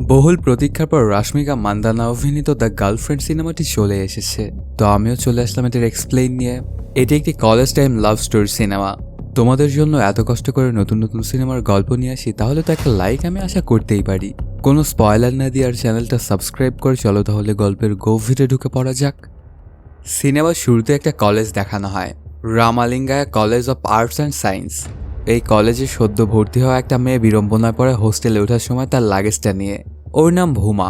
বহুল প্রতীক্ষার পর রাশমিকা মান্দানা অভিনীত দ্য গার্লফ্রেন্ড সিনেমাটি চলে এসেছে। তো আমিও চলে আসলাম এটার এক্সপ্লেইন নিয়ে। এটি একটি college time love story cinema. তোমাদের জন্য এত কষ্ট করে নতুন নতুন সিনেমার গল্প নিয়ে আসি, তাহলে তো একটা লাইক আমি আশা করতেই পারি। কোনো স্পয়লার না দিয়ে আর চ্যানেলটা সাবস্ক্রাইব করে চলো তাহলে গল্পের গভীরে ঢুকে পড়া যাক। সিনেমার শুরুতে একটা কলেজ দেখানো হয়, Ramalingaiah college of arts and science. এই কলেজে সদ্য ভর্তি হওয়া একটা মেয়ে বিড়ম্বনায় পড়ে হোস্টেলে ওঠার সময় তার লাগেজটা নিয়ে। ওর নাম ভূমা।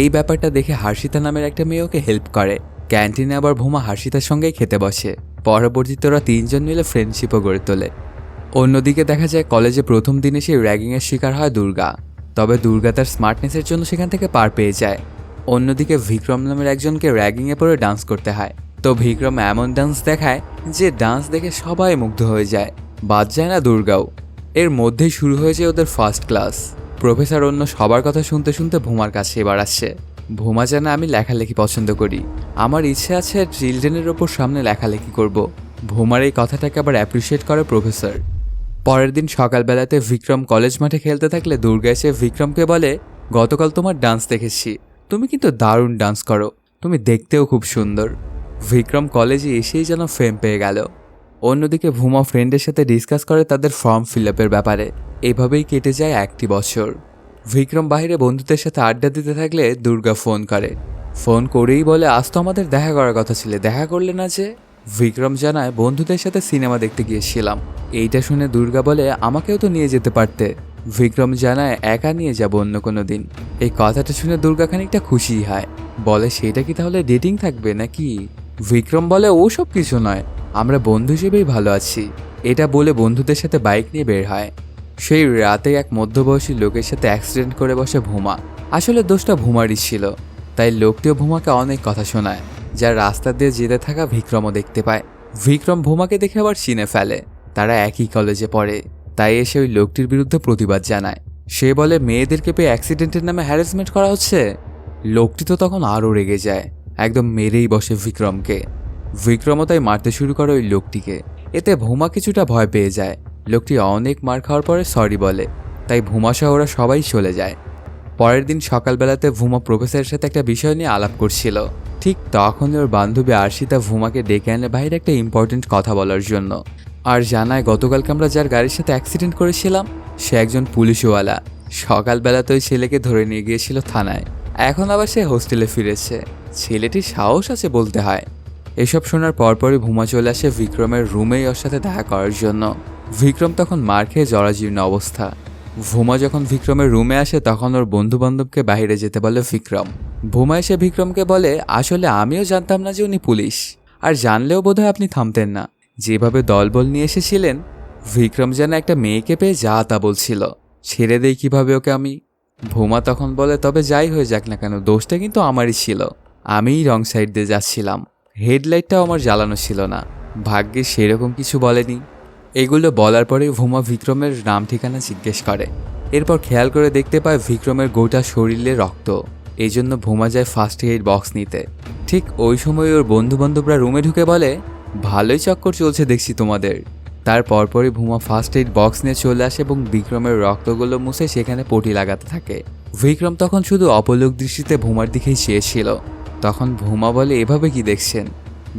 এই ব্যাপারটা দেখে হার্ষিতা নামের একটা মেয়ে ওকে হেল্প করে। ক্যান্টিনে আবার ভূমা হার্ষিতার সঙ্গেই খেতে বসে। পরবর্তীতে ওরা তিনজন মিলে ফ্রেন্ডশিপও গড়ে তোলে। অন্যদিকে দেখা যায় কলেজে প্রথম দিনে সেই র্যাগিংয়ের শিকার হয় দুর্গা। তবে দুর্গা তার স্মার্টনেসের জন্য সেখান থেকে পার পেয়ে যায়। অন্যদিকে বিক্রম নামের একজনকে র্যাগিংয়ে পড়ে ডান্স করতে হয়। তো বিক্রম এমন ডান্স দেখায় যে ডান্স দেখে সবাই মুগ্ধ হয়ে যায়, বাদ যায় না দুর্গাও। এর মধ্যেই শুরু হয়েছে ওদের ফার্স্ট ক্লাস। প্রফেসর অন্য সবার কথা শুনতে শুনতে ভূমার কাছে এবার আসছে। ভূমা জানে আমি লেখালেখি পছন্দ করি, আমার ইচ্ছে আছে চিলড্রেনের ওপর সামনে লেখালেখি করব। ভূমার এই কথাটাকে আবার অ্যাপ্রিসিয়েট করে প্রফেসর। পরের দিন সকালবেলাতে বিক্রম কলেজ মাঠে খেলতে থাকলে দুর্গা এসে বিক্রমকে বলে, গতকাল তোমার ডান্স দেখেছি, তুমি কিন্তু দারুণ ডান্স করো, তুমি দেখতেও খুব সুন্দর। বিক্রম কলেজে এসেই যেন ফেম পেয়ে গেল। অন্যদিকে ভূমা ফ্রেন্ডের সাথে ডিসকাস করে তাদের ফর্ম ফিল আপের ব্যাপারে। এভাবেই কেটে যায় একটি বছর। বিক্রম বাইরে বন্ধুদের সাথে আড্ডা দিতে থাকলে দুর্গা ফোন করে। ফোন করেই বলে, আজ তো আমাদের দেখা করার কথা ছিল, দেখা করলে না যে? বিক্রম জানায়, বন্ধুদের সাথে সিনেমা দেখতে গিয়েছিলাম। এইটা শুনে দুর্গা বলে, আমাকেও তো নিয়ে যেতে পারতে। বিক্রম জানায়, একা নিয়ে যাব অন্য কোনো দিন। এই কথাটা শুনে দুর্গা খানিকটা খুশি হয়, বলে সেটা কি তাহলে ডেটিং থাকবে নাকি? বিক্রম বলে, ও সব কিছু নয়, আমরা বন্ধু হিসেবেই ভালো আছি। এটা বলে বন্ধুদের সাথে বাইক নিয়ে বের হয়। সেই রাতে এক মধ্যবয়সী লোকের সাথে অ্যাক্সিডেন্ট করে বসে ভূমা। আসলে দোষটা ভূমারই ছিল, তাই লোকটিও ভূমাকে অনেক কথা শোনায়, যা রাস্তা দিয়ে যেতে থাকা বিক্রমও দেখতে পায়। বিক্রম ভূমাকে দেখে আবার চিনে ফেলে, তারা একই কলেজে পড়ে। তাই এসে ওই লোকটির বিরুদ্ধে প্রতিবাদ জানায়। সে বলে, মেয়েদেরকে পেয়ে অ্যাক্সিডেন্টের নামে হ্যারাসমেন্ট করা হচ্ছে। লোকটি তো তখন আরও রেগে যায়, একদম মেরেই বসে বিক্রমকে। বিক্রমও তাই মারতে শুরু করে ওই লোকটিকে। এতে ভূমা কিছুটা ভয় পেয়ে যায়। লোকটি অনেক মার খাওয়ার পরে সরি বলে, তাই ভূমা সহ ওরা সবাই চলে যায়। পরের দিন সকালবেলাতে ভূমা প্রফেসরের সাথে একটা বিষয় নিয়ে আলাপ করছিল। ঠিক তখনই ওর বান্ধবী আরশিতা ভূমাকে ডেকে আনে বাইরে একটা ইম্পর্টেন্ট কথা বলার জন্য। আর জানায়, গতকালকে আমরা যার গাড়ির সাথে অ্যাক্সিডেন্ট করেছিলাম সে একজন পুলিশওয়ালা। সকালবেলাতে ওই ছেলেকে ধরে নিয়ে গিয়েছিল থানায়, এখন আবার সে হোস্টেলে ফিরেছে। ছেলেটির সাহস আছে বলতে হয়। এসব শোনার পরপরই ভূমা চলে আসে বিক্রমের রুমেই ওর সাথে দেখা করার জন্য। বিক্রম তখন মার খেয়ে জরাজীর্ণ অবস্থা। ভূমা যখন বিক্রমের রুমে আসে তখন ওর বন্ধু বান্ধবকে বাইরে যেতে বলে বিক্রম। ভূমা এসে বিক্রমকে বলে, আসলে আমিও জানতাম না যে উনি পুলিশ, আর জানলেও বোধহয় আপনি থামতেন না, যেভাবে দলবল নিয়ে এসেছিলেন। বিক্রম যেন একটা মেয়েকে পেয়ে যা তা বলছিল, ছেড়ে দেই কিভাবে ওকে আমি? ভূমা তখন বলে, তবে যাই হয়ে যাক না কেন, দোষটা কিন্তু আমারই ছিল, আমিই রং সাইড দিয়ে যাচ্ছিলাম, হেডলাইটটাও আমার জ্বালানো ছিল না, ভাগ্যে সেরকম কিছু বলেনি। এগুলো বলার পরে ভূমা বিক্রমের নাম ঠিকানা জিজ্ঞেস করে। এরপর খেয়াল করে দেখতে পায় বিক্রমের গোটা শরীরে রক্ত। এই জন্য ভূমা যায় ফার্স্ট এইড বক্স নিতে। ঠিক ওই সময় ওর বন্ধু বান্ধবরা রুমে ঢুকে বলে, ভালোই চক্কর চলছে দেখছি তোমাদের। তার পরপরই ভূমা ফার্স্ট এইড বক্স নিয়ে চলে আসে এবং বিক্রমের রক্তগুলো মুছে সেখানে পটি লাগাতে থাকে। বিক্রম তখন শুধু অপলক দৃষ্টিতে ভূমার দিকেই চেয়েছিল। তখন ভূমা বলে, এভাবে কি দেখছেন?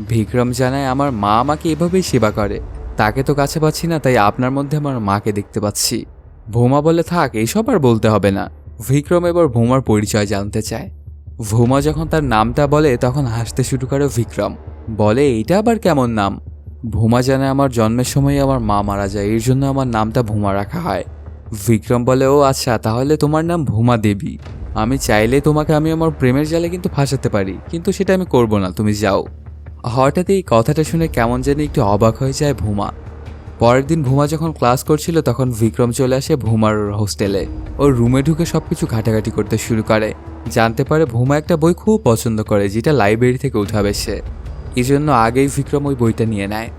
বিক্রম জানায়, আমার মা আমাকে এভাবেই সেবা করে, তাকে তো কাছে পাচ্ছি না, তাই আপনার মধ্যে আমার মাকে দেখতে পাচ্ছি। ভূমা বলে, থাক এইসব আর বলতে হবে না। বিক্রম এবার ভূমার পরিচয় জানতে চায়। ভূমা যখন তার নামটা বলে তখন হাসতে শুরু করে বিক্রম, বলে, এইটা আবার কেমন নাম? ভূমা জানে আমার জন্মের সময় আমার মা মারা যায়, এর জন্য আমার নামটা ভূমা রাখা হয়। বিক্রম বলে, ও আচ্ছা, তাহলে তোমার নাম ভূমা দেবী। আমি চাইলে তোমাকে আমি আমার প্রেমের জালে কিন্তু ফাঁসাতে পারি, কিন্তু সেটা আমি করব না, তুমি যাও। হঠাৎ এই কথাটা শুনে কেমন জানি একটু অবাক হয়ে যায় ভূমা। পরের দিন ভূমা যখন ক্লাস করছিল তখন বিক্রম চলে আসে ভূমার হোস্টেলে। ওর রুমে ঢুকে সবকিছু ঘাটাঘাটি করতে শুরু করে। জানতে পারে ভূমা একটা বই খুব পছন্দ করে, যেটা লাইব্রেরি থেকে উঠাবে সে। এই জন্য আগেই বিক্রম ওই বইটা নিয়ে নেয়।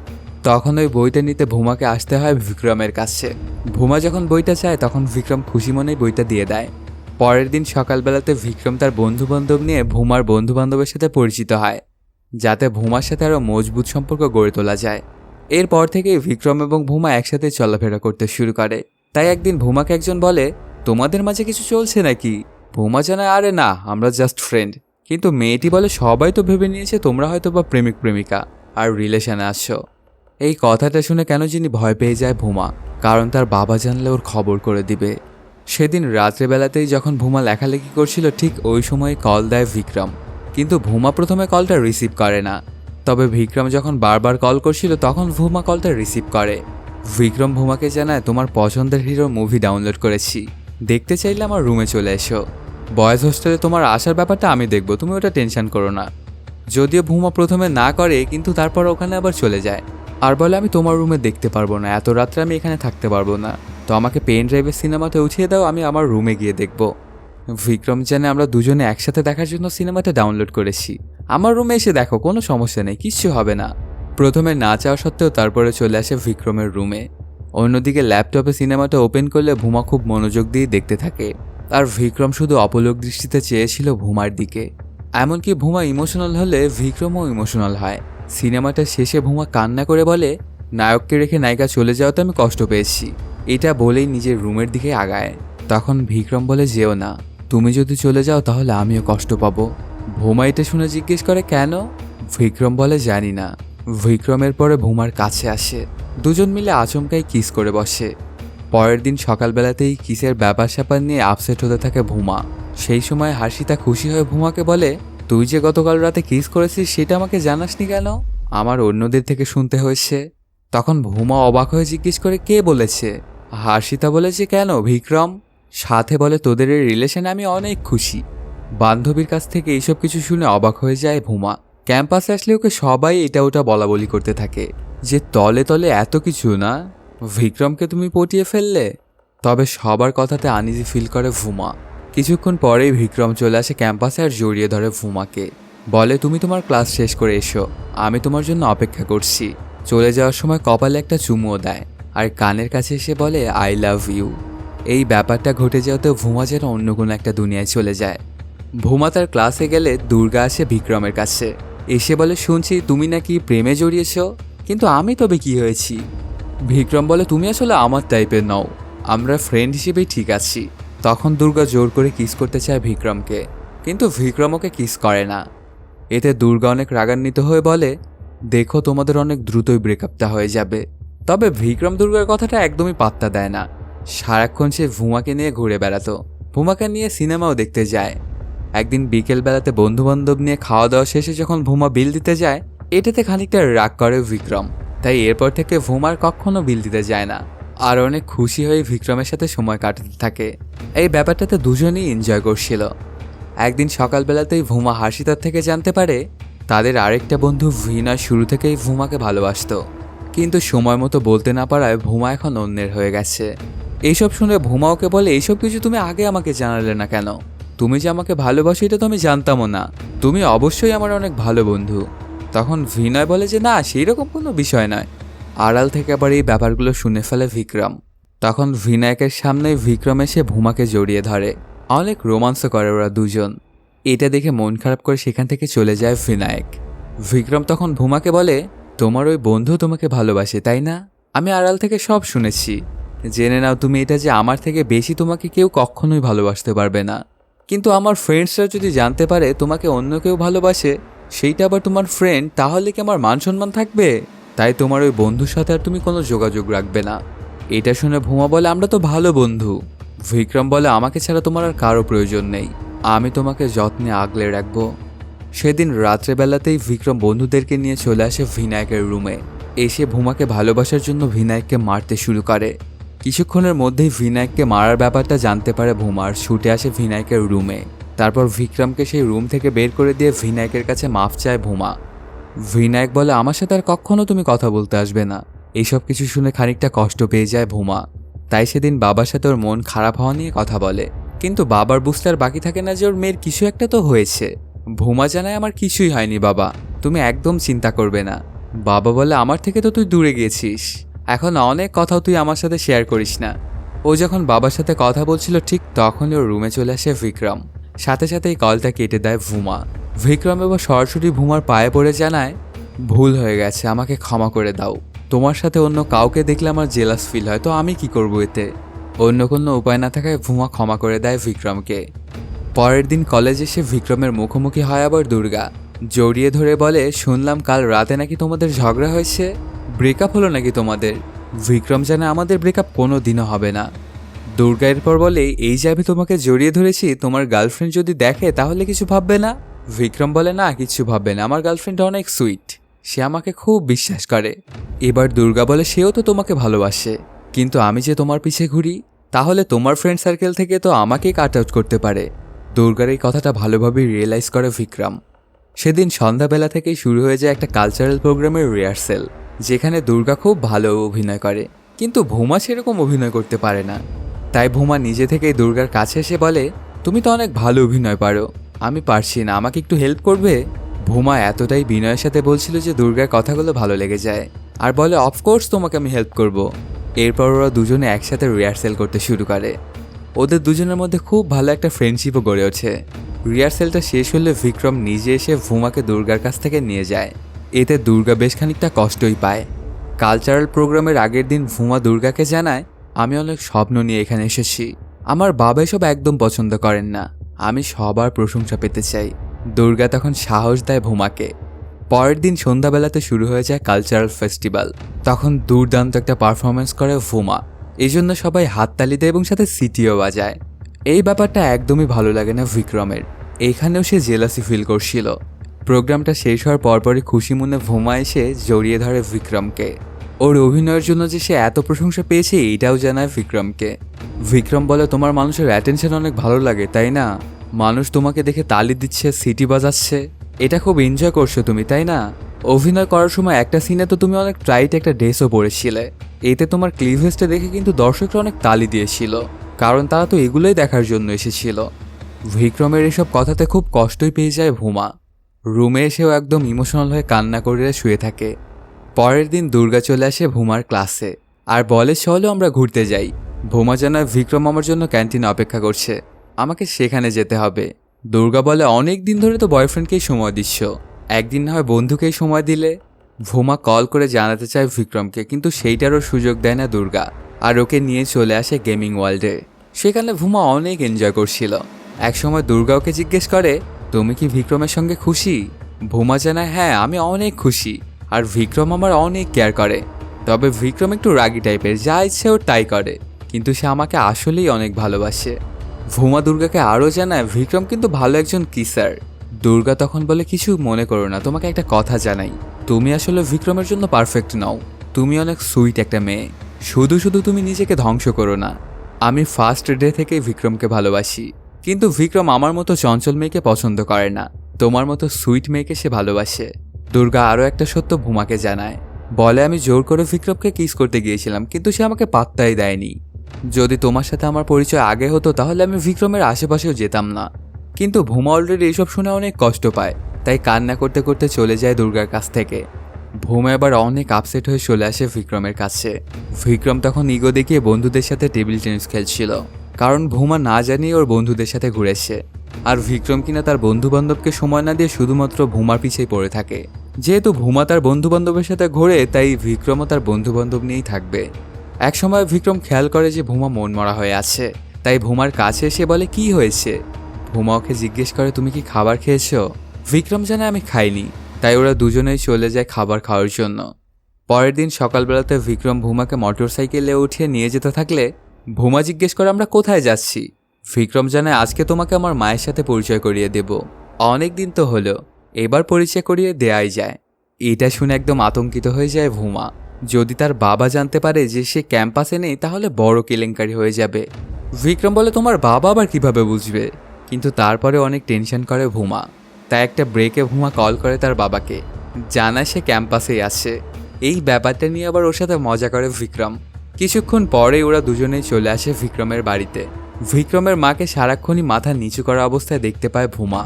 তখন ওই বইটা নিতে ভূমাকে আসতে হয় বিক্রমের কাছে। ভূমা যখন বইটা চায় তখন বিক্রম খুশি মনেই বইটা দিয়ে দেয়। পরের দিন সকালবেলাতে বিক্রম তার বন্ধু বান্ধব নিয়ে ভূমার বন্ধু বান্ধবের সাথে পরিচিত হয়, যাতে ভূমার সাথে আরও মজবুত সম্পর্ক গড়ে তোলা যায়। এরপর থেকেই বিক্রম এবং ভূমা একসাথে চলাফেরা করতে শুরু করে। তাই একদিন ভূমাকে একজন বলে, তোমাদের মাঝে কিছু চলছে নাকি? ভুমা জানায়, আরে না, আমরা জাস্ট ফ্রেন্ড। কিন্তু মেয়েটি বলে, সবাই তো ভেবে নিয়েছে তোমরা হয়তো বা প্রেমিক প্রেমিকা আর রিলেশনে আসছো। এই কথাটা শুনে কেন যিনি ভয় পেয়ে যায় ভুমা, কারণ তার বাবা জানলে ওর খবর করে দিবে। সেদিন রাত্রেবেলাতেই যখন ভুমা লেখালেখি করছিল ঠিক ওই সময় কল দেয় বিক্রম, কিন্তু ভুমা প্রথমে কলটা রিসিভ করে না। তবে বিক্রম যখন বারবার কল করছিল তখন ভুমা কলটা রিসিভ করে। বিক্রম ভুমাকে জানায়, তোমার পছন্দের হিরোর মুভি ডাউনলোড করেছি, দেখতে চাইলে আমার রুমে চলে এসো। বয়েজ হোস্টেলে তোমার আসার ব্যাপারটা আমি দেখব, তুমি ওটা টেনশন করো না। যদিও ভুমা প্রথমে না করে, কিন্তু তারপর ওখানে আবার চলে যায় আর বলে, আমি তোমার রুমে দেখতে পারবো না, এত রাত্রে আমি এখানে থাকতে পারবো না, তো আমাকে পেন ড্রাইভের সিনেমাতে উঠিয়ে দাও, আমি আমার রুমে গিয়ে দেখব। বিক্রম জানে আমরা দুজনে একসাথে দেখার জন্য সিনেমাটা ডাউনলোড করেছি, আমার রুমে এসে দেখো, কোনো সমস্যা নেই, কিচ্ছু হবে না। প্রথমে না চাওয়া সত্ত্বেও তারপরে চলে আসে বিক্রমের রুমে। অন্যদিকে ল্যাপটপে সিনেমাটা ওপেন করলে ভুমা খুব মনোযোগ দিয়ে দেখতে থাকে, আর বিক্রম শুধু অপলক দৃষ্টিতে চেয়েছিল ভুমার দিকে। এমনকি ভুমা ইমোশনাল হলে বিক্রমও ইমোশনাল হয়। সিনেমাটা শেষে ভুমা কান্না করে বলে, নায়ককে রেখে নায়িকা চলে যাওয়াতে আমি কষ্ট পেয়েছি, এটা বলেই নিজের রুমের দিকে আগায়। তখন বিক্রম বলে, যেও না, তুমি যদি চলে যাও তাহলে আমিও কষ্ট পাবো। ভুমা এটা শুনে জিজ্ঞেস করে, কেন? বিক্রম বলে, জানি না। বিক্রমের পরে ভুমার কাছে আসে, দুজন মিলে আচমকাই কিস করে বসে। পরের দিন সকালবেলাতেই কিসের ব্যাপার স্যাপার নিয়ে আপসেট হতে থাকে ভুমা। সেই সময় হাসিতা খুশি হয়ে ভুমাকে বলে, তুই যে গতকাল রাতে কিস করেছিস সেটা আমাকে জানাসনি কেন? আমার অন্যদের থেকে শুনতে হয়েছে। তখন ভুমা অবাক হয়ে জিজ্ঞেস করে, কে বলেছে? হাসিতা বলেছে, কেন বিক্রম? সাথে বলে, তোদের এই রিলেশনে আমি অনেক খুশি। বান্ধবীর কাছ থেকে এইসব কিছু শুনে অবাক হয়ে যায় ভুমা। ক্যাম্পাসে আসলে ওকে সবাই এটা ওটা বলা বলি করতে থাকে যে তলে তলে এত কিছু না, বিক্রমকে তুমি পটিয়ে ফেললে। তবে সবার কথাতে আনইজি ফিল করে ভুমা। কিছুক্ষণ পরেই বিক্রম চলে আসে ক্যাম্পাসে আর জড়িয়ে ধরে ভুমাকে, বলে, তুমি তোমার ক্লাস শেষ করে এসো, আমি তোমার জন্য অপেক্ষা করছি। চলে যাওয়ার সময় কপালে একটা চুমুও দেয় আর কানের কাছে এসে বলে, আই লাভ ইউ। এই ব্যাপারটা ঘটে যাওয়াতে ভুমা যেন অন্য কোনো একটা দুনিয়ায় চলে যায়। ভুমা তার ক্লাসে গেলে দুর্গা আসে বিক্রমের কাছে, এসে বলে, শুনছি তুমি নাকি প্রেমে জড়িয়েছ, কিন্তু আমি তবে কি হয়েছি? বিক্রম বলে, তুমি আসলে আমার টাইপের নও, আমরা ফ্রেন্ড হিসেবেই ঠিক আছি। তখন দুর্গা জোর করে কিস করতে চায় বিক্রমকে, কিন্তু বিক্রম ওকে কিস করে না। এতে দুর্গা অনেক রাগান্বিত হয়ে বলে, দেখো তোমাদের অনেক দ্রুতই ব্রেকআপটা হয়ে যাবে। তবে বিক্রম দুর্গার কথাটা একদমই পাত্তা দেয় না। সারাক্ষণ সে ভুমাকে নিয়ে ঘুরে বেড়াতো, ভুমাকে নিয়ে সিনেমাও দেখতে যায়। একদিন বিকেলবেলাতে বন্ধুবান্ধব নিয়ে খাওয়া দাওয়া শেষে যখন ভুমা বিল দিতে যায়, এটাতে খানিকটা রাগ করে বিক্রম। তাই এরপর থেকে ভুমার কখনো বিল দিতে যায় না, আর অনেক খুশি হয়ে বিক্রমের সাথে সময় কাটাতে থাকে। এই ব্যাপারটাতে দুজনেই এনজয় করছিল। একদিন সকালবেলাতেই ভুমা হাসিতার থেকে জানতে পারে তাদের আরেকটা বন্ধু ভিনয় শুরু থেকেই ভুমাকে ভালোবাসতো, কিন্তু সময় মতো বলতে না পারায় ভুমা এখন অন্যের হয়ে গেছে। এইসব শুনে ভুমা ওকে বলে, এইসব কিছু তুমি আগে আমাকে জানালে না কেন? তুমি যে আমাকে ভালোবাসো এটা তো আমি জানতামও না, তুমি অবশ্যই আমার অনেক ভালো বন্ধু। তখন ভিনয় বলে যে না, সেই রকম কোনো বিষয় নয়। আড়াল থেকে আবার এই ব্যাপারগুলো শুনে ফেলে বিক্রম। তখন ভিনায়কের সামনে বিক্রম এসে ভুমাকে জড়িয়ে ধরে, অনেক রোমাঞ্চ করে ওরা দুজন। এটা দেখে মন খারাপ করে সেখান থেকে চলে যায় ভিনায়ক। বিক্রম তখন ভুমাকে বলে, তোমার ওই বন্ধু তোমাকে ভালোবাসে তাই না? আমি আড়াল থেকে সব শুনেছি, জেনে নাও তুমি এটা যে আমার থেকে বেশি তোমাকে কেউ কখনোই ভালোবাসতে পারবে না। কিন্তু আমার ফ্রেন্ডসরা যদি জানতে পারে তোমাকে অন্য কেউ ভালোবাসে, সেইটা আবার তোমার ফ্রেন্ড, তাহলে কি আমার মান সম্মান থাকবে? তাই তোমার ওই বন্ধুর সাথে আর তুমি কোনো যোগাযোগ রাখবে না। এটা শুনে ভুমা বলে, আমরা তো ভালো বন্ধু। বিক্রম বলে, আমাকে ছাড়া তোমার আর কারো প্রয়োজন নেই, আমি তোমাকে যত্নে আগলে রাখবো। সেদিন রাত্রেবেলাতেই বিক্রম বন্ধুদেরকে নিয়ে চলে আসে ভিনায়কের রুমে। এসে ভুমাকে ভালোবাসার জন্য ভিনায়ককে মারতে শুরু করে। কিছুক্ষণের মধ্যেই ভিনায়ককে মারার ব্যাপারটা জানতে পারে ভুমার, ছুটে আসে ভিনায়কের রুমে। তারপর বিক্রমকে সেই রুম থেকে বের করে দিয়ে ভিনায়কের কাছে মাফ চায় ভুমা। ভিনায়ক বলে, আমার সাথে আর কখনো তুমি কথা বলতে আসবে না। এইসব কিছু শুনে খানিকটা কষ্ট পেয়ে যায় ভুমা। তাই সেদিন বাবার সাথে ওর মন খারাপ হওয়া নিয়ে কথা বলে, কিন্তু বাবার বুঝতে আর বাকি থাকে না যে ওর মেয়ের কিছু একটা তো হয়েছে। ভুমা জানায়, আমার কিছুই হয়নি বাবা, তুমি একদম চিন্তা করবে না। বাবা বলে, আমার থেকে তো তুই দূরে গিয়েছিস, এখন অনেক কথাও তুই আমার সাথে শেয়ার করিস না। ও যখন বাবার সাথে কথা বলছিল ঠিক তখনই ওর রুমে চলে আসে বিক্রম। সাথে সাথেই কলটা কেটে দেয় ভুমা। বিক্রম এবার সরাসরি ভুমার পায়ে পড়ে জানায়, ভুল হয়ে গেছে, আমাকে ক্ষমা করে দাও। তোমার সাথে অন্য কাউকে দেখলে আমার জেলাস ফিল হয়, তো আমি কি করবো এতে? অন্য কোনো উপায় না থাকায় ভুমা ক্ষমা করে দেয় বিক্রমকে। পরের দিন কলেজে এসে বিক্রমের মুখোমুখি হয় আবার দুর্গা। জড়িয়ে ধরে বলে, শুনলাম কাল রাতে নাকি তোমাদের ঝগড়া হয়েছে, ব্রেকআপ হলো নাকি তোমাদের? বিক্রম জানে আমাদের ব্রেকআপ কোনো দিনও হবে না। দুর্গা এরপর বলে, এই যে আমি তোমাকে জড়িয়ে ধরেছি, তোমার গার্লফ্রেন্ড যদি দেখে তাহলে কিছু ভাববে না? বিক্রম বলে, না কিছু ভাববে না, আমার গার্লফ্রেন্ড অনেক সুইট, সে আমাকে খুব বিশ্বাস করে। এবার দুর্গা বলে, সেও তো তোমাকে ভালোবাসে, কিন্তু আমি যে তোমার পিছে ঘুরি, তাহলে তোমার ফ্রেন্ড সার্কেল থেকে তো আমাকেই কাট আউট করতে পারে। দুর্গার এই কথাটা ভালোভাবে রিয়েলাইজ করে বিক্রম। সেদিন সন্ধ্যাবেলা থেকেই শুরু হয়ে যায় একটা কালচারাল প্রোগ্রামের রিহার্সেল, যেখানে দুর্গা খুব ভালো অভিনয় করে, কিন্তু ভুমা সেরকম অভিনয় করতে পারে না। তাই ভুমা নিজে থেকেই দুর্গার কাছে এসে বলে, তুমি তো অনেক ভালো অভিনয় পারো, আমি পারছি না, আমাকে একটু হেল্প করবে? ভুমা এতটাই বিনয়ের সাথে বলছিল যে দুর্গার কথাগুলো ভালো লেগে যায়, আর বলে, অফকোর্স তোমাকে আমি হেল্প করব। এরপর ওরা দুজনে একসাথে রিহার্সেল করতে শুরু করে। ওদের দুজনের মধ্যে খুব ভালো একটা ফ্রেন্ডশিপও গড়ে ওঠে। রিহার্সেলটা শেষ হলে বিক্রম নিজে এসে ভুমাকে দুর্গার কাছ থেকে নিয়ে যায়। এতে দুর্গা বেশ খানিকটা কষ্টই পায়। কালচারাল প্রোগ্রামের আগের দিন ভুমা দুর্গাকে জানায়, আমি অনেক স্বপ্ন নিয়ে এখানে এসেছি, আমার বাবা এসব একদম পছন্দ করেন না, আমি সবার প্রশংসা পেতে চাই। দুর্গা তখন সাহস দেয় ভুমাকে। পরের দিন সন্ধ্যাবেলাতে শুরু হয়ে যায় কালচারাল ফেস্টিভ্যাল। তখন দুর্দান্ত একটা পারফরমেন্স করে ভুমা, এই জন্য সবাই হাততালি দেয় এবং সাথে সিটিও বাজায়। এই ব্যাপারটা একদমই ভালো লাগে না বিক্রমের, এইখানেও সে জেলাসি ফিল করছিল। প্রোগ্রামটা শেষ হওয়ার পরপরই খুশি মনে ভুমা এসে জড়িয়ে ধরে বিক্রমকে। ওর অভিনয়ের জন্য যে সে এত প্রশংসা পেয়েছে এইটাও জানায় বিক্রমকে। বিক্রম বলে, তোমার মানুষের অ্যাটেনশন অনেক ভালো লাগে তাই না? মানুষ তোমাকে দেখে তালি দিচ্ছে, সিটি বাজাচ্ছে, এটা খুব এনজয় করছো তুমি তাই না? অভিনয় করার সময় একটা সিনে তো তুমি অনেক টাইট একটা ড্রেসও পরেছিলে, এতে তোমার ক্লিভেজটা দেখে কিন্তু দর্শকরা অনেক তালি দিয়েছিল, কারণ তারা তো এগুলোই দেখার জন্য এসেছিল। বিক্রমের এসব কথাতে খুব কষ্টই পেয়ে যায় ভুমা। রুমে এসেও একদম ইমোশনাল হয়ে কান্না করে শুয়ে থাকে। পরের দিন দুর্গা চলে আসে ভুমার ক্লাসে আর বলে, চলো আমরা ঘুরতে যাই। ভুমা জানায়, বিক্রম আমার জন্য ক্যান্টিনে অপেক্ষা করছে, আমাকে সেখানে যেতে হবে। দুর্গা বলে, অনেক দিন ধরে তো বয়ফ্রেন্ডকেই সময় দিচ্ছ, একদিন না হয় বন্ধুকেই সময় দিলে। ভুমা কল করে জানাতে চায় বিক্রমকে, কিন্তু সেইটারও সুযোগ দেয় না দুর্গা, আর ওকে নিয়ে চলে আসে গেমিং ওয়ার্ল্ডে। সেখানে ভুমা অনেক এনজয় করছিল। একসময় দুর্গা ওকে জিজ্ঞেস করে, তুমি কি বিক্রমের সঙ্গে খুশি? ভুমা জানায়, হ্যাঁ আমি অনেক খুশি, আর বিক্রম আমার অনেক কেয়ার করে। তবে বিক্রম একটু রাগী টাইপের, যা ইচ্ছে ওর তাই করে, কিন্তু সে আমাকে আসলেই অনেক ভালোবাসে। ভুমা দুর্গাকে আরও জানায়, বিক্রম কিন্তু ভালো একজন কিসার। দুর্গা তখন বলে, কিছু মনে করো না, তোমাকে একটা কথা জানাই, তুমি আসলে বিক্রমের জন্য পারফেক্ট নও, তুমি অনেক সুইট একটা মেয়ে, শুধু শুধু তুমি নিজেকে ধ্বংস করো না। আমি ফার্স্ট ডে থেকেই বিক্রমকে ভালোবাসি, কিন্তু বিক্রম আমার মতো চঞ্চল মেয়েকে পছন্দ করে না, তোমার মতো সুইট মেয়েকে সে ভালোবাসে। দুর্গা আরও একটা সত্য ভুমাকে জানায়, বলে, আমি জোর করে বিক্রমকে কিস করতে গিয়েছিলাম, কিন্তু সে আমাকে পাত্তাই দেয়নি। যদি তোমার সাথে আমার পরিচয় আগে হতো তাহলে আমি বিক্রমের আশেপাশেও যেতাম না। কিন্তু ভুমা অলরেডি এইসব শুনে অনেক কষ্ট পায়, তাই কান্না করতে করতে চলে যায় দুর্গার কাছ থেকে। ভুমা এবার অনেক আপসেট হয়ে চলে আসে বিক্রমের কাছে। বিক্রম তখন ইগো দেখিয়ে বন্ধুদের সাথে টেবিল টেনিস খেলছিল, কারণ ভুমা না জানিয়ে ওর বন্ধুদের সাথে ঘুরেছে। আর বিক্রম কিনা তার বন্ধু বান্ধবকে সময় না দিয়ে শুধুমাত্র ভুমার পিছেই পড়ে থাকে। যেহেতু ভুমা তার বন্ধু বান্ধবের সাথে ঘোরে, তাই বিক্রমও তার বন্ধু বান্ধব নিয়েই থাকবে। একসময় বিক্রম খেয়াল করে যে ভুমা মন মরা হয়ে আছে, তাই ভুমার কাছে এসে বলে, কি হয়েছে? ভুমা ওকে জিজ্ঞেস করে, তুমি কি খাবার খেয়েছো? বিক্রম জানায়, আমি খাইনি। তাই ওরা দুজনেই চলে যায় খাবার খাওয়ার জন্য। পরের দিন সকালবেলাতে বিক্রম ভুমাকে মোটরসাইকেলে উঠিয়ে নিয়ে যেতে থাকলে ভুমা জিজ্ঞেস করে, আমরা কোথায় যাচ্ছি? বিক্রম জানায়, আজকে তোমাকে আমার মায়ের সাথে পরিচয় করিয়ে দেব, অনেক দিন তো হলো, এবার পরিচয় করিয়ে দেয়াই যায়। এটা শুনে একদম আতঙ্কিত হয়ে যায় ভুমা। যদি তার বাবা জানতে পারে যে সে ক্যাম্পাসে নেই তাহলে বড় কেলেঙ্কারি হয়ে যাবে। বিক্রম বলে, তোমার বাবা আবার কিভাবে বুঝবে? কিন্তু তারপরে অনেক টেনশন করে ভুমা। তাই একটা ব্রেকে ভুমা কল করে তার বাবাকে, জানায় সে ক্যাম্পাসেই আছে। এই ব্যাপারটা নিয়ে আবার ওর সাথে মজা করে বিক্রম। কিছুক্ষণ পরেই ওরা দুজনেই চলে আসে বিক্রমের বাড়িতে। বিক্রমের মাকে সারাক্ষণই মাথা নিচু করা অবস্থায় দেখতে পায় ভুমা।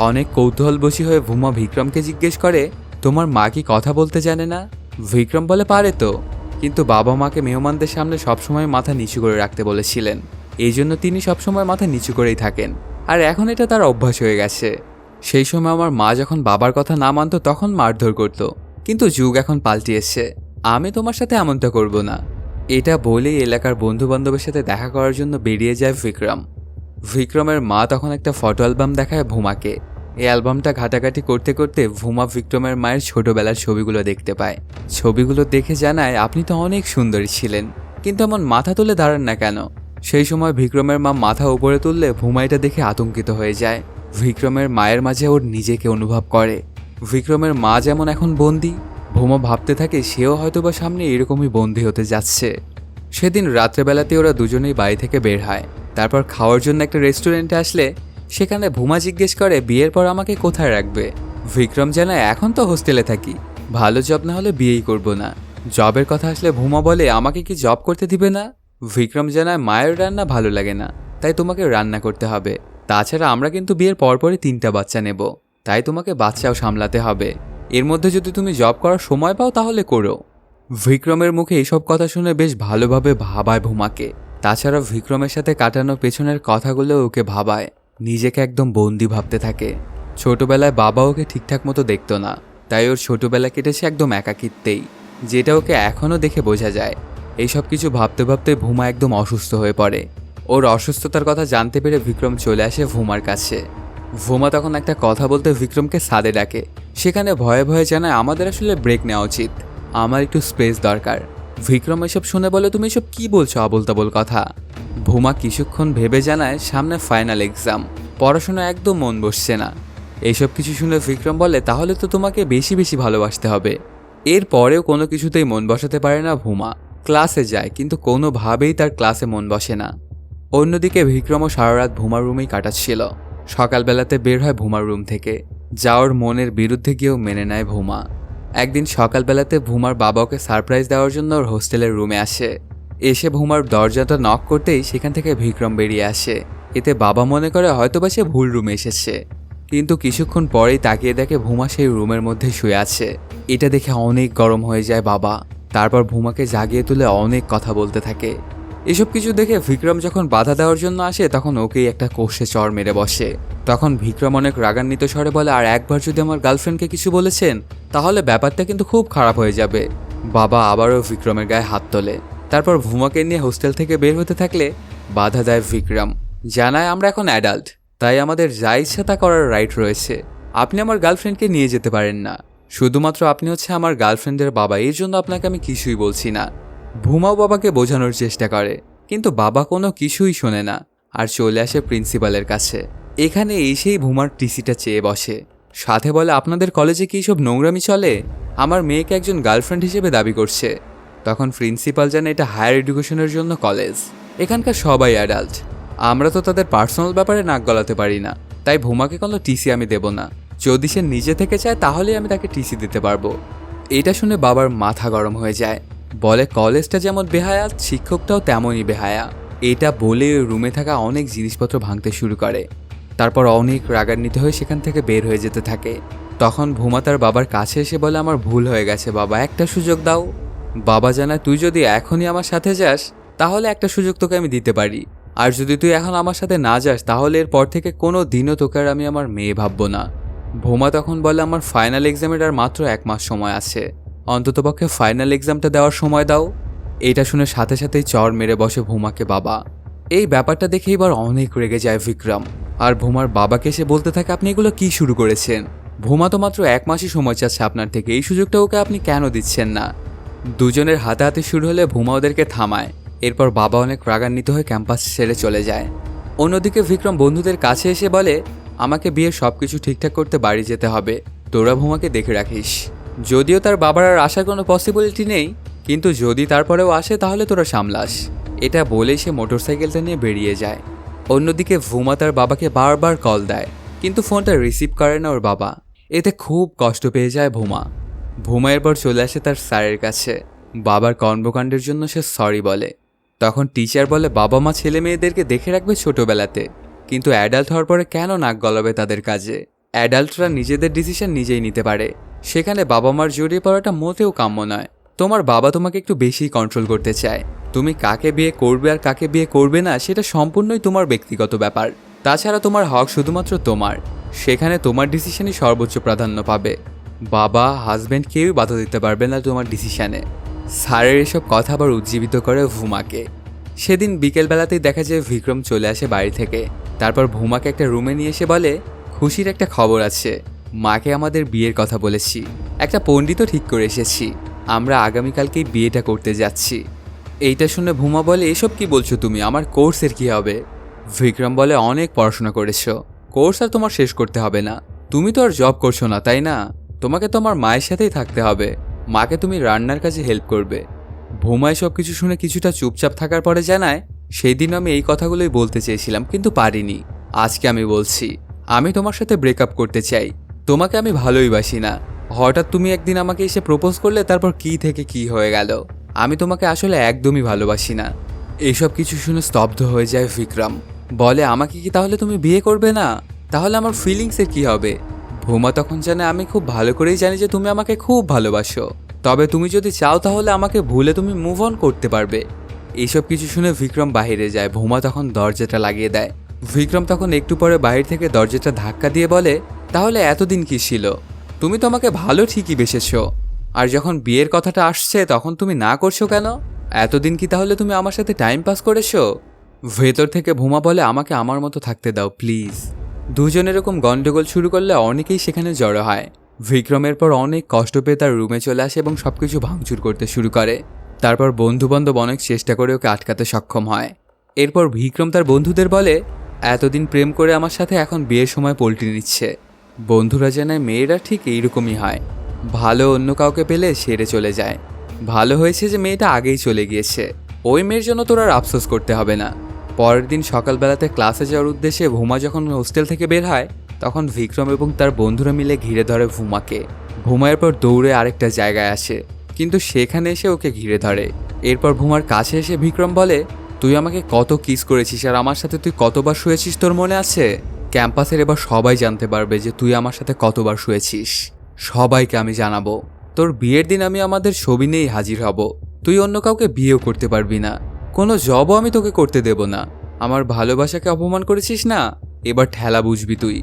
অনেক কৌতূহলবশী হয়ে ভুমা বিক্রমকে জিজ্ঞেস করে, তোমার মা কি কথা বলতে জানে না? বিক্রম বলে, পারে তো, কিন্তু বাবা মাকে মেহমানদের সামনে সবসময় মাথা নিচু করে রাখতে বলেছিলেন, এই জন্য তিনি সবসময় মাথা নিচু করেই থাকেন, আর এখন এটা তার অভ্যাস হয়ে গেছে। সেই সময় আমার মা যখন বাবার কথা না মানত তখন মারধর করত, কিন্তু যুগ এখন পাল্টিয়েছে, আমি তোমার সাথে এমনটা করব না। এটা বলেই এলাকার বন্ধু বান্ধবের সাথে দেখা করার জন্য বেরিয়ে যায় বিক্রম। বিক্রমের মা তখন একটা ফটো অ্যালবাম দেখায় ভুমাকে। এই অ্যালবামটা ঘাটাঘাটি করতে করতে ভুমা বিক্রমের মায়ের ছোটবেলার ছবিগুলো দেখতে পায়। ছবিগুলো দেখে জানায়, আপনি তো অনেক সুন্দরী ছিলেন, কিন্তু এমন মাথা তুলে দাঁড়ান না কেন? সেই সময় বিক্রমের মা মাথা উপরে তুললে ভুমা এটা দেখে আতঙ্কিত হয়ে যায়। বিক্রমের মায়ের মাঝে ওর নিজেকে অনুভব করে। বিক্রমের মা যেমন এখন বন্দি, ভুমা ভাবতে থাকে সেও হয়তোবা সামনে এরকমই বন্দি হতে যাচ্ছে। সেদিন রাত্রেবেলাতে ওরা দুজনেই বাড়ি থেকে বের হয়। তারপর খাওয়ার জন্য একটা রেস্টুরেন্টে আসলে সেখানে ভুমা জিজ্ঞেস করে, বিয়ের পর আমাকে কোথায় রাখবে? বিক্রম জানায়, এখন তো হোস্টেলে থাকি, ভালো জব না হলে বিয়েই করব না। জবের কথা আসলে ভুমা বলে, আমাকে কি জব করতে দিবে না? বিক্রম জানায়, মায়ের রান্না ভালো লাগে না, তাই তোমাকে রান্না করতে হবে। তাছাড়া আমরা কিন্তু বিয়ের পরপরই 3টা বাচ্চা নেব, তাই তোমাকে বাচ্চাও সামলাতে হবে। এর মধ্যে যদি তুমি জব করার সময় পাও তাহলে করো। বিক্রমের মুখে এসব কথা শুনে বেশ ভালোভাবে ভাবায় ভুমাকে। তাছাড়া বিক্রমের সাথে কাটানো পেছনের কথাগুলো ওকে ভাবায়। নিজেকে একদম বন্দি ভাবতে থাকে। ছোটবেলায় বাবা ওকে ঠিকঠাক মতো দেখতো না, তাই ওর ছোটবেলা কেটেছে একদম একাকিত্বেই, যেটা ওকে এখনও দেখে বোঝা যায়। এইসব কিছু ভাবতে ভাবতে ভুমা একদম অসুস্থ হয়ে পড়ে। ওর অসুস্থতার কথা জানতে পেরে বিক্রম চলে আসে ভুমার কাছে। ভুমা তখন একটা কথা বলতে বিক্রমকে ছাদে ডাকে। সেখানে ভয়ে ভয়ে জানায়, আমাদের আসলে ব্রেক নেওয়া উচিত, আমার একটু স্পেস দরকার। বিক্রম এসব শুনে বলে, তুমি এসব কি বলছো আবোল তাবোল কথা? ভুমা কিছুক্ষণ ভেবে জানায়, সামনে ফাইনাল এক্সাম, পড়াশোনা একদম মন বসছে না। এইসব কিছু শুনে বিক্রম বলে, তাহলে তো তোমাকে বেশি বেশি ভালোবাসতে হবে। এরপরেও কোনো কিছুতেই মন বসাতে পারে না ভুমা। ক্লাসে যায় কিন্তু কোনোভাবেই তার ক্লাসে মন বসে না। অন্যদিকে বিক্রমও সারা রাত ভুমার রুমেই কাটাচ্ছিল। সকালবেলাতে বের হয় ভুমার রুম থেকে, যাওয়ার মনের বিরুদ্ধে গিয়েও মেনে নেয় ভুমা। একদিন সকালবেলাতে ভুমার বাবা ওকে সারপ্রাইজ দেওয়ার জন্য ওর হোস্টেলের রুমে আসে। এসে ভুমার দরজাটা নক করতেই সেখান থেকে বিক্রম বেরিয়ে আসে। এতে বাবা মনে করে হয়তোবা সে ভুল রুমে এসেছে, কিন্তু কিছুক্ষণ পরেই তাকিয়ে দেখে ভুমা সেই রুমের মধ্যে শুয়ে আছে। এটা দেখে অনেক গরম হয়ে যায় বাবা। তারপর ভুমাকে জাগিয়ে তুলে অনেক কথা বলতে থাকে। এসব কিছু দেখে বিক্রম যখন বাধা দেওয়ার জন্য আসে তখন ওকেই একটা কোষে চড় মেরে বসে। তখন বিক্রম অনেক রাগান্বিত স্বরে বলে, আর একবার যদি আমার গার্লফ্রেন্ডকে কিছু বলেছেন তাহলে ব্যাপারটা কিন্তু খুব খারাপ হয়ে যাবে। বাবা আবারও বিক্রমের গায়ে হাত তোলে। তারপর ভুমাকে নিয়ে হোস্টেল থেকে বের হতে থাকলে বাধা দেয় বিক্রম, জানায়, আমরা এখন অ্যাডাল্ট, তাই আমাদের যা ইচ্ছা তা করার রাইট রয়েছে। আপনি আমার গার্লফ্রেন্ডকে নিয়ে যেতে পারেন না। শুধুমাত্র আপনি হচ্ছে আমার গার্লফ্রেন্ডের বাবা, এর জন্য আপনাকে আমি কিছুই বলছি না। ভুমাও বাবাকে বোঝানোর চেষ্টা করে, কিন্তু বাবা কোনো কিছুই শোনে না আর চলে আসে প্রিন্সিপালের কাছে। এখানে এসেই ভুমার টিসিটা চেয়ে বসে, সাথে বলে, আপনাদের কলেজে কি সব নোংরামি চলে? আমার মেয়েকে একজন গার্লফ্রেন্ড হিসেবে দাবি করছে। তখন প্রিন্সিপাল জানে এটা হায়ার এডুকেশনের জন্য কলেজ, এখানকার সবাই অ্যাডাল্ট, আমরা তো তাদের পার্সোনাল ব্যাপারে নাক গলাতে পারি না, তাই ভুমাকে কোনো টিসি আমি দেব না। যদি সে নিজে থেকে চায় তাহলেই আমি তাকে টিসি দিতে পারবো। এটা শুনে বাবার মাথা গরম হয়ে যায়, বলে, কলেজটা যেমন বেহায়া শিক্ষকটাও তেমনই বেহায়া। এটা বলে রুমে থাকা অনেক জিনিসপত্র ভাঙতে শুরু করে। তারপর অনেক রাগান্বিত হয়ে সেখান থেকে বের হয়ে যেতে থাকে। তখন ভুমা তার বাবার কাছে এসে বলে, আমার ভুল হয়ে গেছে বাবা, একটা সুযোগ দাও। বাবা জানায়, তুই যদি এখনই আমার সাথে যাস তাহলে একটা সুযোগ তোকে আমি দিতে পারি, আর যদি তুই এখন আমার সাথে না যাস তাহলে এরপর থেকে কোনো দিনও তোকে আর আমি আমার মেয়ে ভাববো না। ভুমা তখন বলে, আমার ফাইনাল এক্সামের আর মাত্র 1 মাস সময় আছে, অন্ততপক্ষে ফাইনাল এক্সামটা দেওয়ার সময় দাও। এইটা শুনে সাথে সাথেই চড় মেরে বসে ভুমাকে বাবা। এই ব্যাপারটা দেখে এবার অনেক রেগে যায় বিক্রম, আর ভুমার বাবাকে এসে বলতে থাকে, আপনি এগুলো কি শুরু করেছেন? ভুমা তো মাত্র 1 মাসই সময় চাচ্ছে আপনার থেকে, এই সুযোগটা ওকে আপনি কেন দিচ্ছেন না? দুজনের হাতাহাতি শুরু হলে ভুমা ওদেরকে থামায়। এরপর বাবা অনেক রাগান্বিত হয়ে ক্যাম্পাস ছেড়ে চলে যায়। অন্যদিকে বিক্রম বন্ধুদের কাছে এসে বলে, আমাকে বিয়ের সব কিছু ঠিকঠাক করতে বাড়ি যেতে হবে, তোরা ভুমাকে দেখে রাখিস। যদিও তার বাবার আর আসার কোনো পসিবিলিটি নেই, কিন্তু যদি তারপরেও আসে তাহলে তোরা সামলাস। এটা বলেই সে মোটরসাইকেলটা নিয়ে বেরিয়ে যায়। অন্যদিকে ভুমা তার বাবাকে বারবার কল দেয়, কিন্তু ফোনটা রিসিভ করে না ওর বাবা। এতে খুব কষ্ট পেয়ে যায় ভুমা। ভুমা এরপর চলে আসে তার স্যারের কাছে। বাবার কর্মকাণ্ডের জন্য সে সরি বলে। তখন টিচার বলে, বাবা মা ছেলে মেয়েদেরকে দেখে রাখবে ছোটবেলাতে, কিন্তু অ্যাডাল্ট হওয়ার পরে কেন নাক গলাবে তাদের কাজে? অ্যাডাল্টরা নিজেদের ডিসিশন নিজেই নিতে পারে, সেখানে বাবা মার জড়িয়ে পড়াটা মোটেও কাম্য নয়। তোমার বাবা তোমাকে একটু বেশি কন্ট্রোল করতে চায়। তুমি কাকে বিয়ে করবে আর কাকে বিয়ে করবে না সেটা সম্পূর্ণই তোমার ব্যক্তিগত ব্যাপার। তাছাড়া তোমার হক শুধুমাত্র তোমার, সেখানে তোমার ডিসিশনই সর্বোচ্চ প্রাধান্য পাবে। বাবা হাজব্যান্ড কেউই বাধা দিতে পারবে না তোমার ডিসিশনে। স্যারের এসব কথা আবার উজ্জীবিত করে ভুমাকে। সেদিন বিকেলবেলাতেই দেখা যায় বিক্রম চলে আসে বাড়ি থেকে। তারপর ভূমাকে একটা রুমে নিয়ে এসে বলে, খুশির একটা খবর আছে, মাকে আমাদের বিয়ের কথা বলেছি, একটা পণ্ডিতও ঠিক করে এসেছি, আমরা আগামীকালকেই বিয়েটা করতে যাচ্ছি। এইটা শুনে ভূমা বলে, এসব কি বলছো তুমি, আমার কোর্সের কি হবে? বিক্রম বলে, অনেক পড়াশোনা করেছো, কোর্স আর তোমার শেষ করতে হবে না, তুমি তো আর জব করছো না তাই না, তোমাকে তো আমার মায়ের সাথেই থাকতে হবে, মাকে তুমি রান্নার কাজে হেল্প করবে। ভূমায় সব কিছু শুনে কিছুটা চুপচাপ থাকার পরে জানায়, সেই দিন আমি এই কথাগুলোই বলতে চেয়েছিলাম কিন্তু পারিনি, আজকে আমি বলছি, আমি তোমার সাথে ব্রেকআপ করতে চাই, তোমাকে আমি ভালোই বাসি না। হঠাৎ তুমি একদিন আমাকে এসে প্রপোজ করলে, তারপর কি থেকে কি হয়ে গেল, আমি তোমাকে আসলে একদমই ভালোবাসি না। এইসব কিছু শুনে স্তব্ধ হয়ে যায় বিক্রম। বলে, আমাকে কি তাহলে তুমি বিয়ে করবে না? তাহলে আমার ফিলিংসের কি হবে? ভূমা তখন জানে, আমি খুব ভালো করেই জানি যে তুমি আমাকে খুব ভালোবাসো, তবে তুমি যদি চাও তাহলে আমাকে ভুলে তুমি মুভ অন করতে পারবে। এইসব কিছু শুনে বিক্রম বাহিরে যায়। ভূমা তখন দরজাটা লাগিয়ে দেয়। বিক্রম তখন একটু পরে বাহির থেকে দরজাটা ধাক্কা দিয়ে বলে, তাহলে এতদিন কি ছিল? তুমি তো আমাকে ভালো ঠিকই বেসেছ, আর যখন বিয়ের কথাটা আসছে তখন তুমি না করছো কেন? এতদিন কি তাহলে তুমি আমার সাথে টাইম পাস করেছো? ভেতর থেকে ভূমা বলে, আমাকে আমার মতো থাকতে দাও প্লিজ। দুজন এরকম গন্ডগোল শুরু করলে অনেকেই সেখানে জড়ো হয়। বিক্রমের পর অনেক কষ্ট পেয়ে তার রুমে চলে আসে এবং সবকিছু ভাঙচুর করতে শুরু করে। তারপর বন্ধুবান্ধব অনেক চেষ্টা করে ওকে আটকাতে সক্ষম হয়। এরপর বিক্রম তার বন্ধুদের বলে, এতদিন প্রেম করে আমার সাথে এখন বিয়ের সময় পল্টি নিচ্ছে। বন্ধুরা জানায়, মেয়েরা ঠিক এইরকমই হয়, ভালো অন্য কাউকে পেলে সেরে চলে যায়। ভালো হয়েছে যে মেয়েটা আগেই চলে গিয়েছে, ওই মেয়ের জন্য তোর আর আফসোস করতে হবে না। পরের দিন সকালবেলাতে ক্লাসে যাওয়ার উদ্দেশ্যে ভূমা যখন হোস্টেল থেকে বের হয়, তখন বিক্রম এবং তার বন্ধুরা মিলে ঘিরে ধরে ভূমাকে। ভূমা এরপর দৌড়ে আরেকটা জায়গায় আসে, কিন্তু সেখানে এসে ওকে ঘিরে ধরে। এরপর ভূমার কাছে এসে বিক্রম বলে, তুই আমাকে কত কিস করেছিস আর আমার সাথে তুই কতবার শুয়েছিস তোর মনে আছে? ক্যাম্পাসের এবার সবাই জানতে পারবে যে তুই আমার সাথে কতবার শুয়েছিস, সবাইকে আমি জানাবো। তোর বিয়ের দিন আমি আমাদের ছবি নিয়েই হাজির হব, তুই অন্য কাউকে বিয়েও করতে পারবি না, কোনো জবও আমি তোকে করতে দেব না। আমার ভালোবাসাকে অপমান করেছিস না, এবার ঠেলা বুঝবি তুই।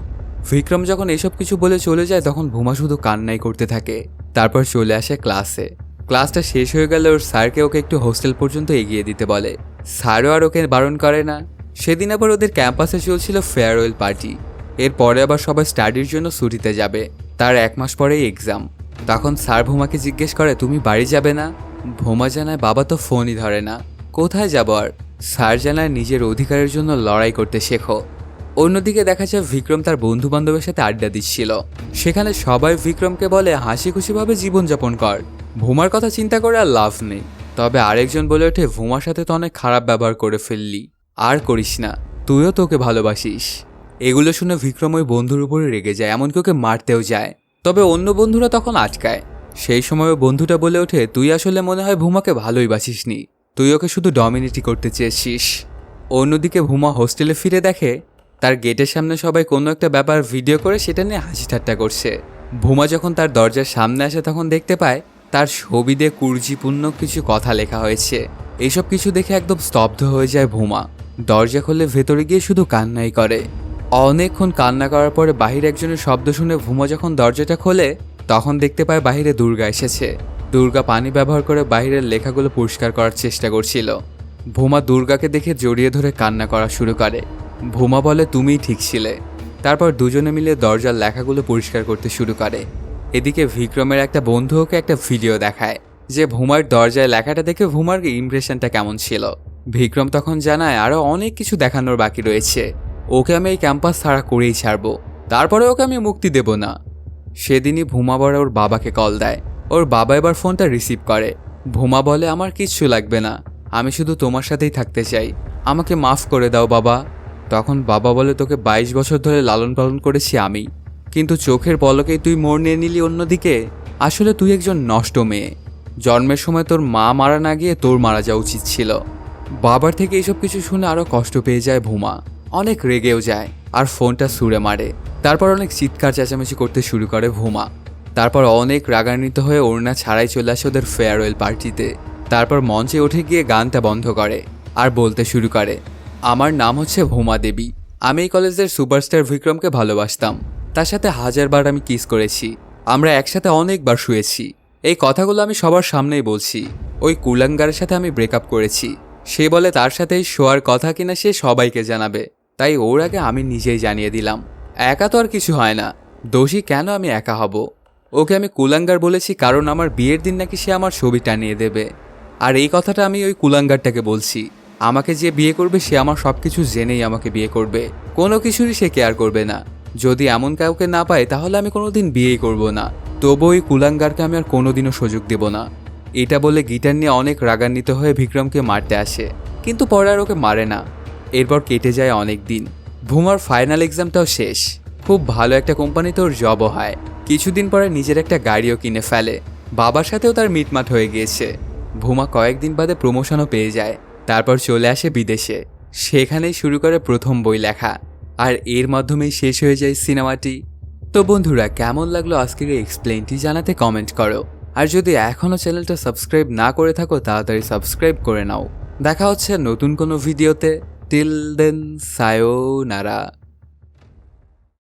বিক্রম যখন এসব কিছু বলে চলে যায় তখন ভূমা শুধু কান্নাই করতে থাকে। তারপর চলে আসে ক্লাসে। ক্লাসটা শেষ হয়ে গেলে ওর স্যারকে ওকে একটু হোস্টেল পর্যন্ত এগিয়ে দিতে বলে। স্যারও আর ওকে বারণ করে না। সেদিন আবার ওদের ক্যাম্পাসে চলছিল ফেয়ারওয়েল পার্টি। এরপরে আবার সবাই স্টাডির জন্য ছুটিতে যাবে, তার 1 মাস পরেই এক্সাম। তখন স্যার ভূমাকে জিজ্ঞেস করে, তুমি বাড়ি যাবে না? ভূমা জানায়, বাবা তো ফোনই ধরে না, কোথায় যাব আর? স্যার জানায়, নিজের অধিকারের জন্য লড়াই করতে শেখো। অন্যদিকে দেখা যায় বিক্রম তার বন্ধু বান্ধবের সাথে আড্ডা দিচ্ছিল। সেখানে সবাই বিক্রমকে বলে, হাসি খুশিভাবে জীবনযাপন কর, ভূমার কথা চিন্তা করে আর লাভ নেই। তবে আরেকজন বলে ওঠে, ভূমার সাথে তো অনেক খারাপ ব্যবহার করে ফেললি, আর করিস না, তুইও তোকে ভালোবাসিস। এগুলো শুনে বিক্রম ওই বন্ধুর উপরে রেগে যায়, এমনকি ওকে মারতেও যায়। তবে অন্য বন্ধুরা তখন আটকায়। সেই সময় ওই বন্ধুটা বলে ওঠে, তুই আসলে মনে হয় ভূমাকে ভালোই বাসিসনি, তুই ওকে শুধু ডমিনেটই করতে চেয়েছিস। অন্যদিকে ভূমা হোস্টেলে ফিরে দেখে তার গেটের সামনে সবাই কোনো একটা ব্যাপার ভিডিও করে সেটা নিয়ে হাসি ঠাট্টা করছে। ভূমা যখন তার দরজার সামনে আসে তখন দেখতে পায় তার ছবি দিয়ে কুরুচিপূর্ণ কিছু কথা লেখা হয়েছে। এইসব কিছু দেখে একদম স্তব্ধ হয়ে যায় ভূমা। দরজা খুলে ভেতরে গিয়ে শুধু কান্নাই করে। অনেকক্ষণ কান্না করার পরে বাহিরে একজনের শব্দ শুনে ভূমা যখন দরজাটা খোলে তখন দেখতে পায় বাহিরে দুর্গা এসেছে। দুর্গা পানি ব্যবহার করে বাহিরের লেখাগুলো পরিষ্কার করার চেষ্টা করছিল। ভূমা দুর্গাকে দেখে জড়িয়ে ধরে কান্না করা শুরু করে। ভূমা বলে, তুমিই ঠিক ছিলে। তারপর দুজনে মিলে দরজার লেখাগুলো পরিষ্কার করতে শুরু করে। এদিকে বিক্রমের একটা বন্ধু ওকে একটা ভিডিও দেখায় যে ভূমার দরজায় লেখাটা দেখে ভূমার ইমপ্রেশনটা কেমন ছিল। বিক্রম তখন জানায়, আরও অনেক কিছু দেখানোর বাকি রয়েছে, ওকে আমি এই ক্যাম্পাস ছাড়া করেই ছাড়বো, তারপরে ওকে আমি মুক্তি দেব না। সেদিনই ভূমা বড় ওর বাবাকে কল দেয়। ওর বাবা এবার ফোনটা রিসিভ করে। ভূমা বলে, আমার কিচ্ছু লাগবে না, আমি শুধু তোমার সাথেই থাকতে চাই, আমাকে মাফ করে দাও বাবা। তখন বাবা বলে, তোকে 22 বছর ধরে লালন পালন করেছি আমি, কিন্তু চোখের পলকেই তুই মোড় নিয়ে নিলি অন্যদিকে। আসলে তুই একজন নষ্ট মেয়ে, জন্মের সময় তোর মা মারা না গিয়ে তোর মারা যাওয়া উচিত ছিল। বাবার থেকে এইসব কিছু শুনে আরও কষ্ট পেয়ে যায় ভূমা, অনেক রেগেও যায় আর ফোনটা ছুঁড়ে মারে। তারপর অনেক চিৎকার চেঁচামেচি করতে শুরু করে ভূমা। তারপর অনেক রাগান্বিত হয়ে ওড়না ছাড়াই চলে আসে ওদের ফেয়ারওয়েল পার্টিতে। তারপর মঞ্চে উঠে গিয়ে গানটা বন্ধ করে আর বলতে শুরু করে, আমার নাম হচ্ছে ভূমা দেবী, আমি এই কলেজের সুপারস্টার বিক্রমকে ভালোবাসতাম, তার সাথে 1000 বার আমি কিস করেছি, আমরা একসাথে অনেকবার শুয়েছি। এই কথাগুলো আমি সবার সামনেই বলছি। ওই কুলাঙ্গারের সাথে আমি ব্রেকআপ করেছি, সে বলে তার সাথেই শোয়ার কথা কিনা সে সবাইকে জানাবে, তাই ওর আগে আমি নিজেই জানিয়ে দিলাম। একা তো আর কিছু হয় না, দোষী কেন আমি একা হব? ওকে আমি কুলাঙ্গার বলেছি কারণ আমার বিয়ের দিন নাকি সে আমার ছবি টানিয়ে দেবে। আর এই কথাটা আমি ওই কুলাঙ্গারটাকে বলছি। আমাকে যে বিয়ে করবে সে আমার সব কিছু জেনেই আমাকে বিয়ে করবে, কোনো কিছুরই সে কেয়ার করবে না। যদি এমন কাউকে না পাই তাহলে আমি কোনোদিন বিয়েই করব না। তবু ওই কুলাঙ্গারকে আমি আর কোনোদিনও সুযোগ দেব না। এটা বলে গিটার নিয়ে অনেক রাগান্বিত হয়ে বিক্রমকে মারতে আসে, কিন্তু পরে আর ওকে মারে না। এরপর কেটে যায় অনেক দিন। ভূমার ফাইনাল এক্সামটাও শেষ। খুব ভালো একটা কোম্পানিতে ওর জবও হয়। কিছুদিন পরে নিজের একটা গাড়িও কিনে ফেলে। বাবার সাথেও তার মিটমাট হয়ে গিয়েছে। ভূমা কয়েকদিন বাদে প্রমোশনও পেয়ে যায়। তারপর চলে আসে বিদেশে। সেখানেই শুরু করে প্রথম বই লেখা। আর এর মাধ্যমেই শেষ হয়ে যায় সিনেমাটি। তো বন্ধুরা, কেমন লাগলো আজকের এই এক্সপ্লেইনটি জানাতে কমেন্ট করো। আর যদি এখনও চ্যানেলটা সাবস্ক্রাইব না করে থাকো তাড়াতাড়ি সাবস্ক্রাইব করে নাও। দেখা হচ্ছে নতুন কোনো ভিডিওতে। Till then, সায়োনারা।